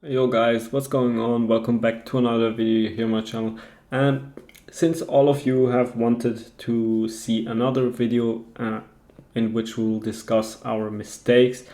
Yo guys, what's going on? Welcome back to another video here on my channel. And since all of you have wanted to see another video in which we'll discuss our mistakes,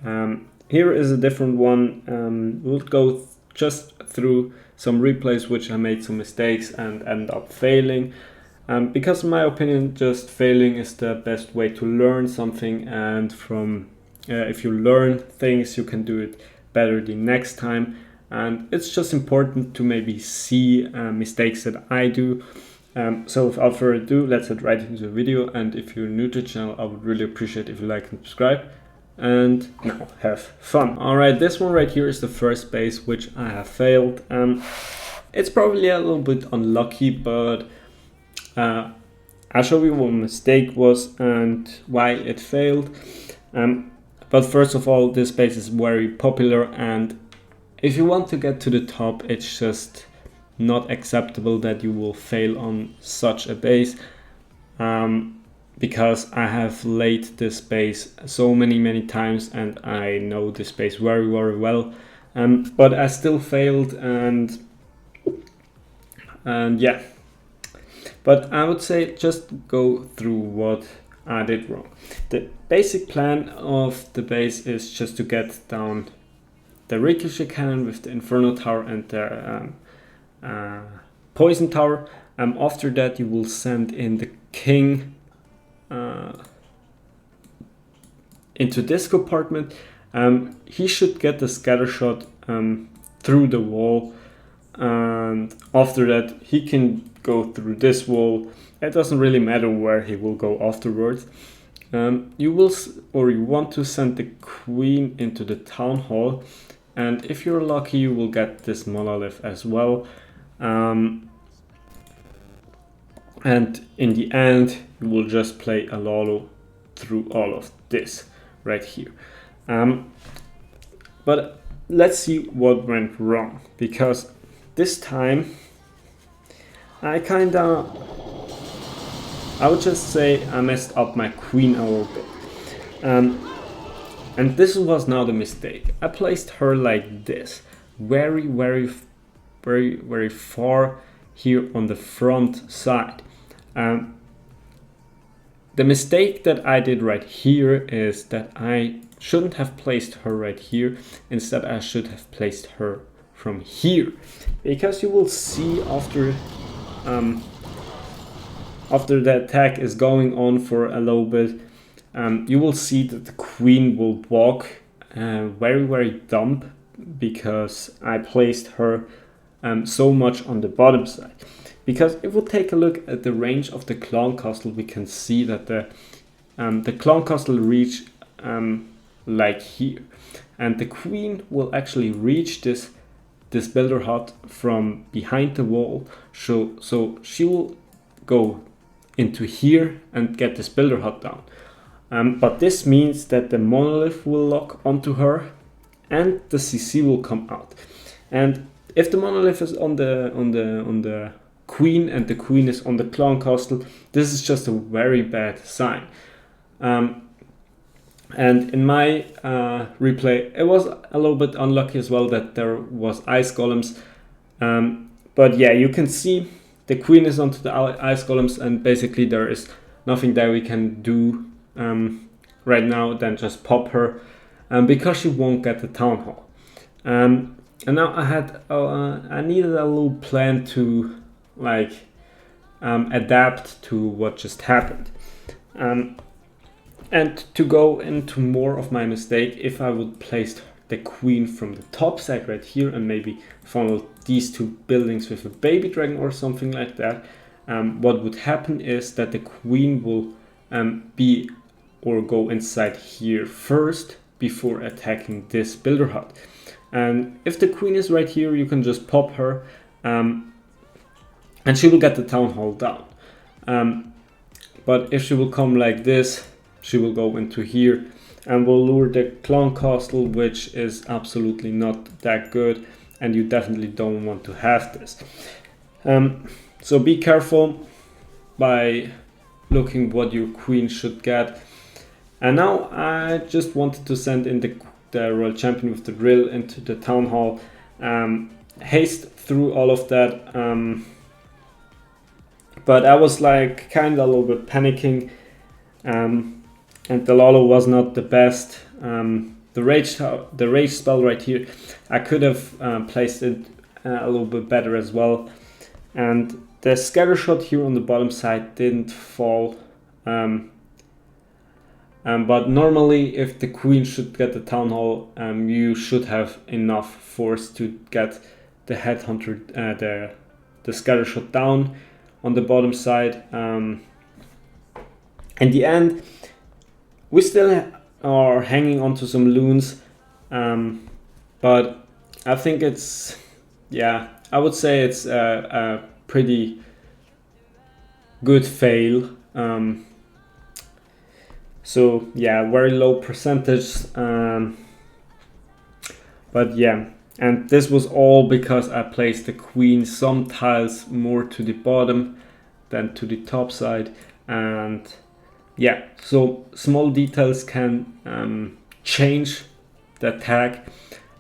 here is a different one. We'll go just through some replays which I made some mistakes and end up failing. Because in my opinion, just failing is the best way to learn something, and from if you learn things, you can do it better the next time. And it's just important to maybe see mistakes that I do. So without further ado, let's head right into the video. And if you're new to the channel, I would really appreciate if you like and subscribe. And now have fun. Alright, this one right here is the first base which I have failed. It's probably a little bit unlucky, but I'll show you what my mistake was and why it failed. But first of all, this base is very popular, and if you want to get to the top, it's just not acceptable that you will fail on such a base. Because I have laid this base so many times and I know this base very well. But I still failed, and yeah. But I would say just go through what I did wrong. The basic plan of the base is just to get down the ricochet cannon with the Inferno Tower and the Poison Tower. After that, you will send in the King into this compartment. He should get the scatter shot through the wall, and after that he can go through this wall. It doesn't really matter where he will go afterwards. You want to send the queen into the town hall, and if you're lucky, you will get this monolith as well. And in the end, you will just play a Lalo through all of this right here. But let's see what went wrong, because this time I would just say I messed up my queen a little bit. And this was now the mistake. I placed her like this, very far here on the front side. The mistake that I did right here is that I shouldn't have placed her right here. Instead, I should have placed her from here, because you will see after the attack is going on for a little bit, you will see that the queen will walk very dumb, because I placed her so much on the bottom side. Because if we take a look at the range of the clown castle, we can see that the clown castle reach like here, and the queen will actually reach this builder hut from behind the wall. So she will go into here and get this builder hut down. But this means that the monolith will lock onto her and the CC will come out. And if the monolith is on the queen and the queen is on the clown castle, this is just a very bad sign. And in my replay, it was a little bit unlucky as well that there was ice golems. But yeah, you can see the queen is onto the ice golems, and basically there is nothing that we can do right now than just pop her, because she won't get the town hall. And now I needed a little plan to adapt to what just happened. And to go into more of my mistake, if I would place the queen from the top side right here and maybe funnel these two buildings with a baby dragon or something like that, what would happen is that the queen will go inside here first before attacking this builder hut. And if the queen is right here, you can just pop her, and she will get the town hall down. But if she will come like this, she will go into here and will lure the clown castle, which is absolutely not that good, and you definitely don't want to have this. So be careful by looking what your queen should get. And now I just wanted to send in the the Royal Champion with the drill into the Town Hall, haste through all of that, but I was like kind of a little bit panicking, and the Lalo was not the best. The rage spell right here, I could have placed it a little bit better as well, and the scatter shot here on the bottom side didn't fall. But normally, if the queen should get the Town Hall, you should have enough force to get the headhunter, the scatter shot down on the bottom side. In the end, we still are hanging onto some loons, but I think it's, yeah, I would say it's a pretty good fail. So yeah, very low percentage, but yeah, and this was all because I placed the queen some tiles more to the bottom than to the top side, and yeah, so small details can change the attack.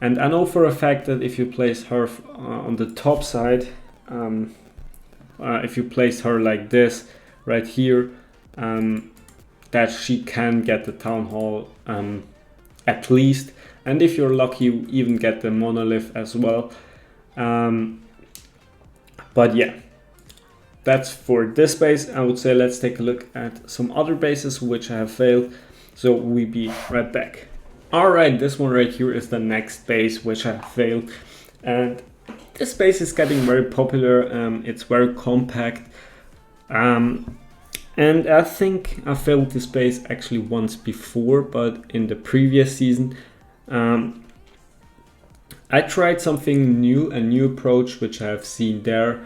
And I know for a fact that if you place her on the top side, if you place her like this right here, that she can get the Town Hall at least, and if you're lucky you even get the monolith as well. But yeah, that's for this base. I would say let's take a look at some other bases which I have failed, so we'll be right back. Alright, this one right here is the next base which I have failed, and this base is getting very popular. It's very compact, and I think I failed this base actually once before, but in the previous season. I tried something new, a new approach which I have seen there,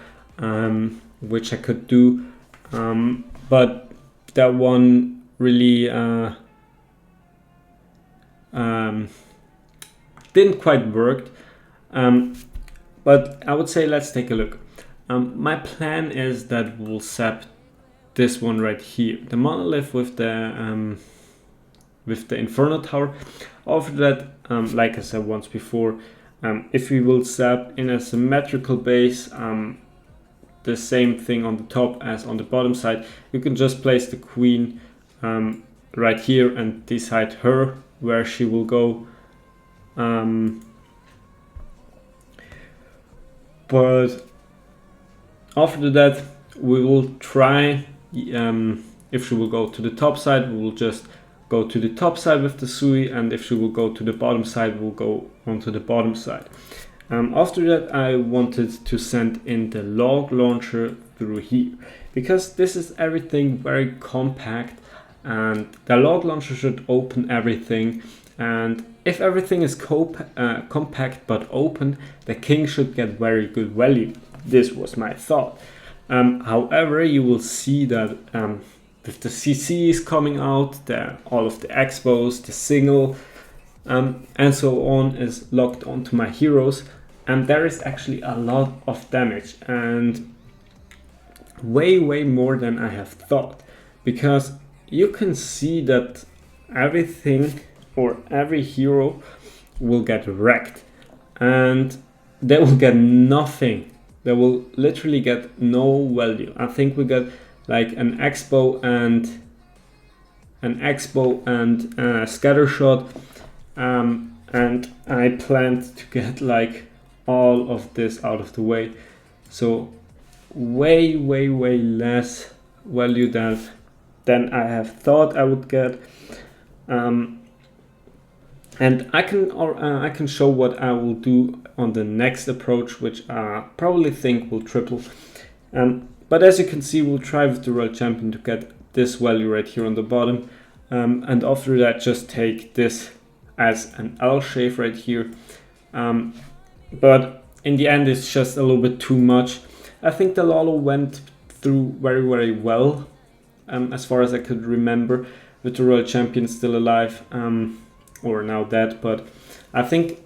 which I could do, but that one really didn't quite work. But I would say let's take a look. My plan is that we'll zap this one right here, the monolith with the Inferno Tower. After that, like I said once before, if we will zap in a symmetrical base, the same thing on the top as on the bottom side, you can just place the queen right here and decide her where she will go. But after that, we will try, if she will go to the top side, we will just go to the top side with the Sui, and if she will go to the bottom side, we'll go onto the bottom side. After that, I wanted to send in the log launcher through here, because this is everything very compact, and the log launcher should open everything, and if everything is compact but open, the king should get very good value. This was my thought. However, you will see that with the CCs coming out, all of the expos, the signal, and so on is locked onto my heroes, and there is actually a lot of damage, and way more than I have thought, because you can see that everything or every hero will get wrecked, and they will get nothing. They will literally get no value. I think we got like an expo and a scatter shot, and I planned to get like all of this out of the way, so way less value than I have thought I would get. And I can show what I will do on the next approach, which I probably think will triple. But as you can see, we'll try with the Royal Champion to get this value right here on the bottom. And after that, just take this as an L shape right here. But in the end, it's just a little bit too much. I think the Lalo went through very well, as far as I could remember, with the Royal Champion still alive, or now dead. But I think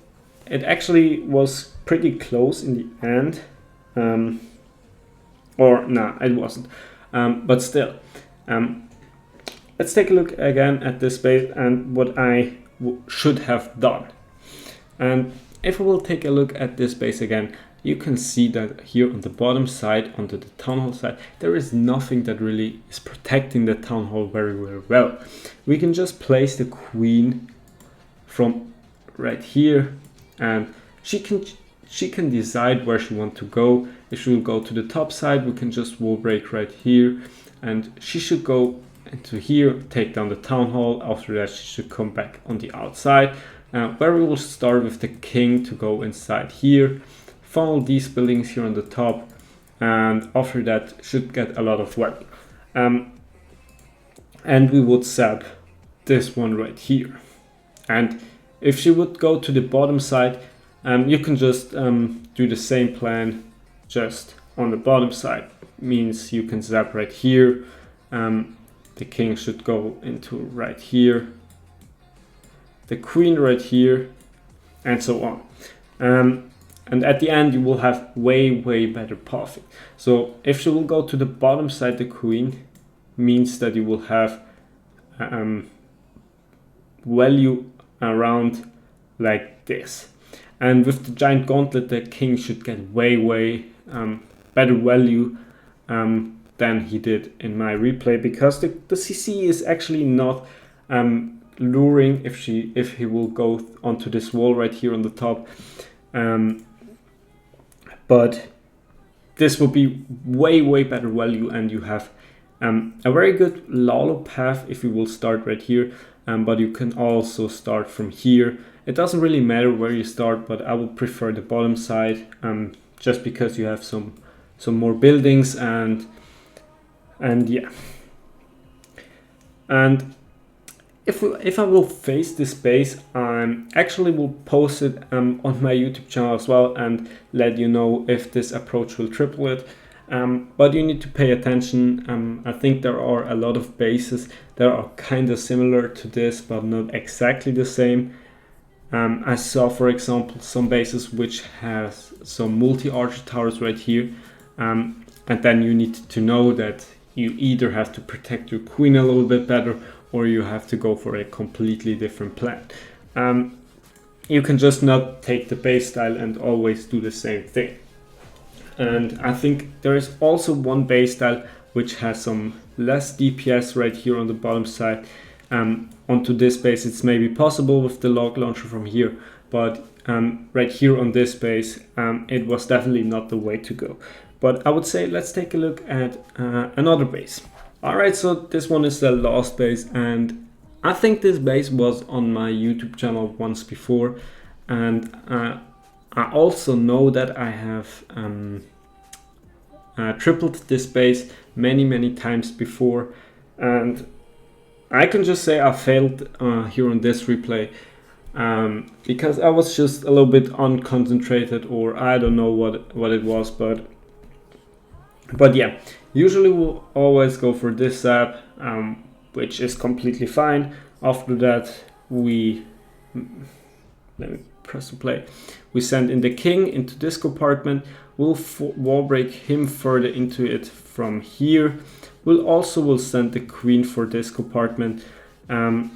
it actually was pretty close in the end. Or no, it wasn't. But still, let's take a look again at this base. And what I should have done. And if we will take a look at this base again, you can see that here on the bottom side, onto the town hall side, there is nothing that really is protecting the town hall very, very well. We can just place the queen from right here, and she can decide where she wants to go. If she will go to the top side, we can just wall break right here, and she should go into here, take down the town hall. After that, she should come back on the outside, where we will start with the king to go inside here, funnel these buildings here on the top, and after that should get a lot of value. And we would zap this one right here. And if she would go to the bottom side, you can just do the same plan just on the bottom side. Means you can zap right here. The king should go into right here, the queen right here, and so on. And at the end you will have way better pathing. So if she will go to the bottom side, the queen means that you will have value around like this. And with the giant gauntlet, the king should get way better value than he did in my replay, because the CC is actually not luring if he will go onto this wall right here on the top. But this will be way better value, and you have a very good Lalo path if you will start right here, but you can also start from here. It doesn't really matter where you start, but I would prefer the bottom side, just because you have some more buildings, and yeah. And if I will face this base, I actually will post it on my YouTube channel as well, and let you know if this approach will triple it. But you need to pay attention. I think there are a lot of bases that are kind of similar to this, but not exactly the same. I saw, for example, some bases which has some multi-archer towers right here, and then you need to know that you either have to protect your queen a little bit better, or you have to go for a completely different plan. You can just not take the base style and always do the same thing. And I think there is also one base style which has some less DPS right here on the bottom side. Onto this base it's maybe possible with the log launcher from here, but right here on this base it was definitely not the way to go. But I would say let's take a look at another base. Alright, so this one is the last base, and I think this base was on my YouTube channel once before, and I also know that I have tripled this base many times before, and I can just say I failed here on this replay because I was just a little bit unconcentrated, or I don't know what it was, but yeah, usually we'll always go for this zap, which is completely fine. After that let me press to play. We send in the king into this compartment. We'll wall break him further into it from here. We'll send the queen for this compartment. After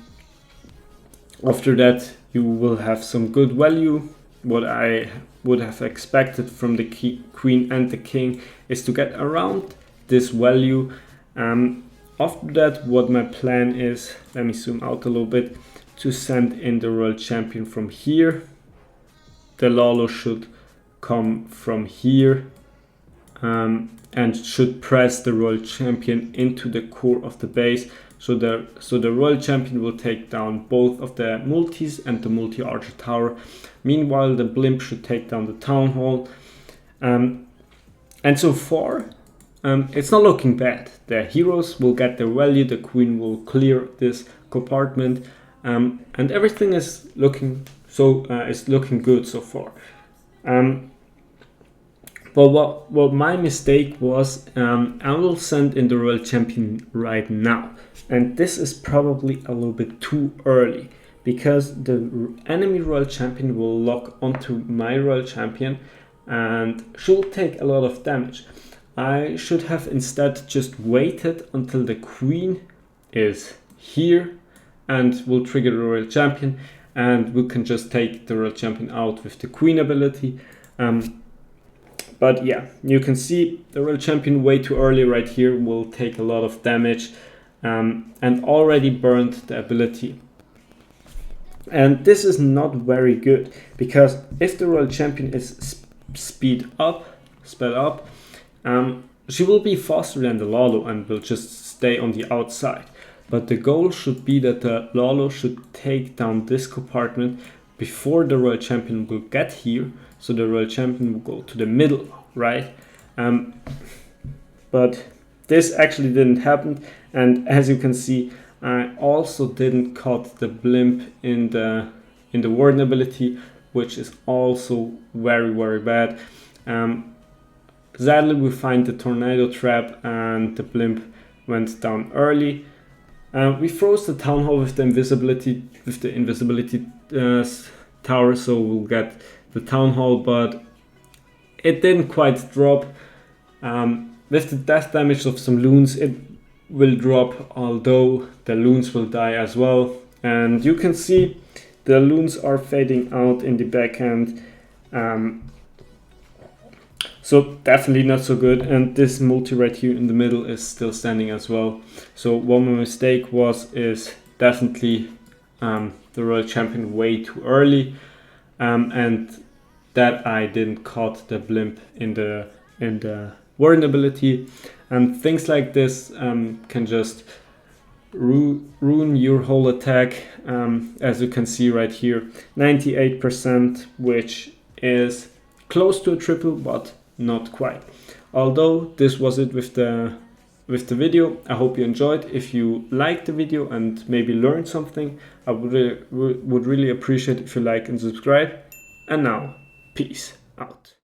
that you will have some good value. What I would have expected from the queen and the king is to get around this value. After that, what my plan is, let me zoom out a little bit, to send in the royal champion from here. The Lalo should come from here and should press the royal champion into the core of the base. So the royal champion will take down both of the multis and the multi-archer tower. Meanwhile, the blimp should take down the town hall. And so far, it's not looking bad. The heroes will get their value, the queen will clear this compartment, and everything is looking good so far. But what my mistake was, I will send in the royal champion right now, and this is probably a little bit too early, because the enemy royal champion will lock onto my royal champion and she'll take a lot of damage. I should have instead just waited until the queen is here, and will trigger the Royal Champion, and we can just take the Royal Champion out with the Queen ability. But yeah, you can see the Royal Champion way too early right here will take a lot of damage, and already burned the ability. And this is not very good, because if the Royal Champion is sped up, she will be faster than the Lalo and will just stay on the outside. But the goal should be that the Lalo should take down this compartment before the Royal Champion will get here, so the Royal Champion will go to the middle, right? But this actually didn't happen, and as you can see, I also didn't cut the blimp in the warden ability, which is also very, very bad. Sadly, we find the tornado trap and the blimp went down early. We froze the town hall with the invisibility tower, so we'll get the town hall, but it didn't quite drop. With the death damage of some loons, it will drop, although the loons will die as well. And you can see the loons are fading out in the backhand. So definitely not so good, and this multi right here in the middle is still standing as well. So one more mistake is definitely the Royal Champion way too early, and that I didn't cut the blimp in the warden ability, and things like this can just ruin your whole attack. As you can see right here, 98%, which is close to a triple, but not quite. Although this was it with the video. I hope you enjoyed. If you liked the video and maybe learned something, I would really appreciate if you like and subscribe. And now, peace out.